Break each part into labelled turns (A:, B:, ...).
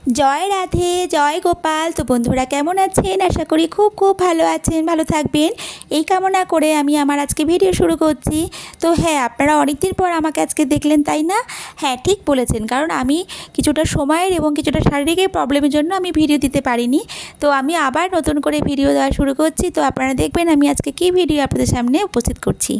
A: জয় রাধে, জয় গোপাল। তো বন্ধুরা কেমন আছেন? আশা করি খুব খুব ভালো আছেন, ভালো থাকবেন এই কামনা করে আমি আমার আজকে ভিডিও শুরু করছি। তো হ্যাঁ, আপনারা অনেকদিন পর আমাকে আজকে দেখলেন, তাই না? হ্যাঁ, ঠিক বলেছেন, কারণ আমি কিছুটা সময়ের এবং কিছুটা শারীরিক প্রবলেমের জন্য আমি ভিডিও দিতে পারিনি। তো আমি আবার নতুন করে ভিডিও দেওয়া শুরু করছি। তো আপনারা দেখবেন আমি আজকে কী ভিডিও আপনাদের সামনে উপস্থিত করছি।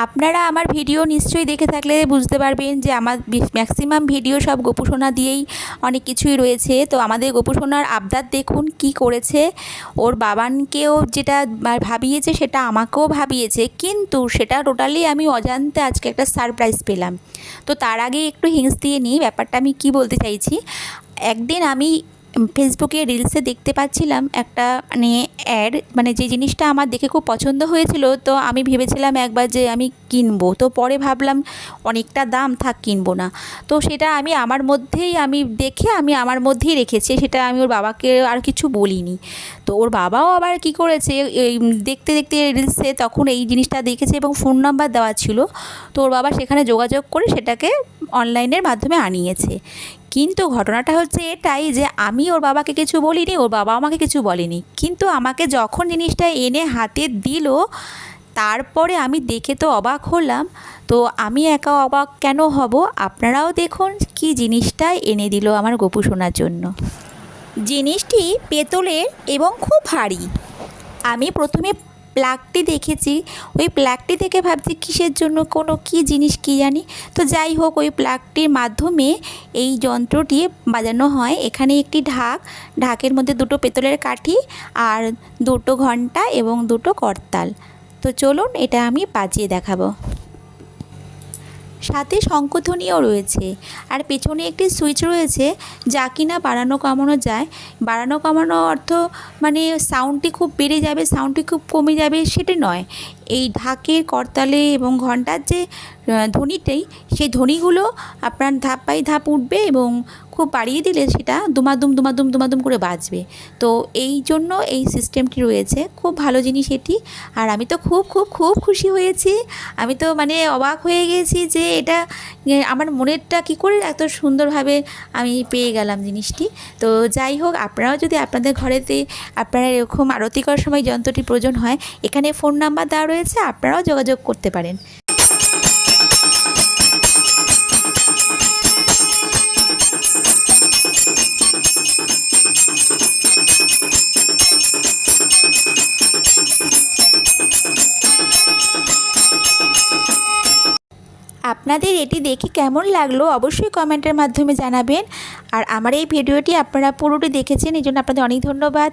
A: আপনারা আমার ভিডিও নিশ্চয়ই দেখে থাকলে বুঝতে পারবেন যে আমার ম্যাক্সিমাম ভিডিও সব গোপুসোনা দিয়েই অনেক কিছুই রয়েছে। তো আমাদের গোপুসোনার আবদার দেখুন কি করেছে। ওর বাবানকেও যেটা ভাবিয়েছে সেটা আমাকেও ভাবিয়েছে, কিন্তু সেটা টোটালি আমি অজান্তে আজকে একটা সারপ্রাইজ পেলাম। তো তার আগে একটু হিংস দিয়ে নিই ব্যাপারটা আমি কি বলতে চাইছি। একদিন আমি ফেসবুকে রিলসে দেখতে পাচ্ছিলাম একটা অ্যাড, যে জিনিসটা আমার দেখে খুব পছন্দ হয়েছিল। তো আমি ভেবেছিলাম একবার যে আমি কিনবো, তো পরে ভাবলাম অনেকটা দাম, থাক কিনবো না। তো সেটা আমি আমার মধ্যেই রেখেছি, সেটা আমি ওর বাবাকে আর কিছু বলিনি। তো ওর বাবাও আবার কি করেছে, এই দেখতে দেখতে রিলসে তখন এই জিনিসটা দেখেছে এবং ফোন নাম্বার দেওয়া ছিল। তো ওর বাবা সেখানে যোগাযোগ করে সেটাকে অনলাইনের মাধ্যমে আনিয়েছে। কিন্তু ঘটনাটা হচ্ছে এটাই যে আমি ওর বাবাকে কিছু বলিনি, ওর বাবা আমাকে কিছু বলেনি, কিন্তু আমাকে যখন জিনিসটা এনে হাতে দিল তারপরে আমি দেখে তো অবাক হলাম। তো আমি একা অবাক কেন হব, আপনারাও দেখুন কি জিনিসটা এনে দিল আমার গোপু সোনার জন্য। জিনিসটি পেতলের এবং খুব ভারী। আমি প্রথমে প্লাগটি দেখেছি, ওই প্লাগটি দেখে ভাবছি কিসের জন্য, কোনো কি জিনিস কি জানি। তো যাই হোক, ওই প্লাগটির মাধ্যমে এই যন্ত্রটি বাজানো হয়। এখানে একটি ঢাকের মধ্যে দুটো পেতলের কাঠি আর দুটো ঘণ্টা এবং দুটো করতাল। তো চলুন এটা আমি বাজিয়ে দেখাবো। সাথে শঙ্খধ্বনিও রয়েছে, আর পেছনে একটি সুইচ রয়েছে যা কিনা বাড়ানো কমানো যায়। বাড়ানো কমানো অর্থ সাউন্ডটি খুব বেড়ে যাবে, সাউন্ডটি খুব কমে যাবে সেটা নয়। এই ঢাকের করতালে এবং ঘণ্টার যে ধ্বনিটাই, সেই ধ্বনিগুলো আপনার ধাপ বাই ধাপ উঠবে এবং খুব বাড়িয়ে দিলে সেটা দুমাদুম দুমাদুম দুমাদুম করে বাজবে। তো এই জন্য এই সিস্টেমটি রয়েছে, খুব ভালো জিনিস এটি। আর আমি তো খুব খুব খুব খুশি হয়েছি। আমি তো অবাক হয়ে গেছি যে এটা আমার মনেরটা কী করে এত সুন্দরভাবে আমি পেয়ে গেলাম জিনিসটি। তো যাই হোক, আপনারাও যদি আপনাদের ঘরেতে আপনারা এরকম আরতি করার সময় যন্ত্রটি প্রয়োজন হয়, এখানে ফোন নাম্বার দেওয়া রয়েছে, আপনারাও যোগাযোগ করতে পারেন। আপনাদের এটি দেখে কেমন লাগলো অবশ্যই কমেন্টের মাধ্যমে জানাবেন। আর আমার এই ভিডিওটি আপনারা পুরোটি দেখেছেন, এই জন্য আপনাদের অনেক ধন্যবাদ।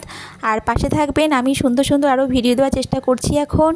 A: আর পাশে থাকবেন, আমি সুন্দর সুন্দর আরও ভিডিও দেওয়ার চেষ্টা করছি এখন।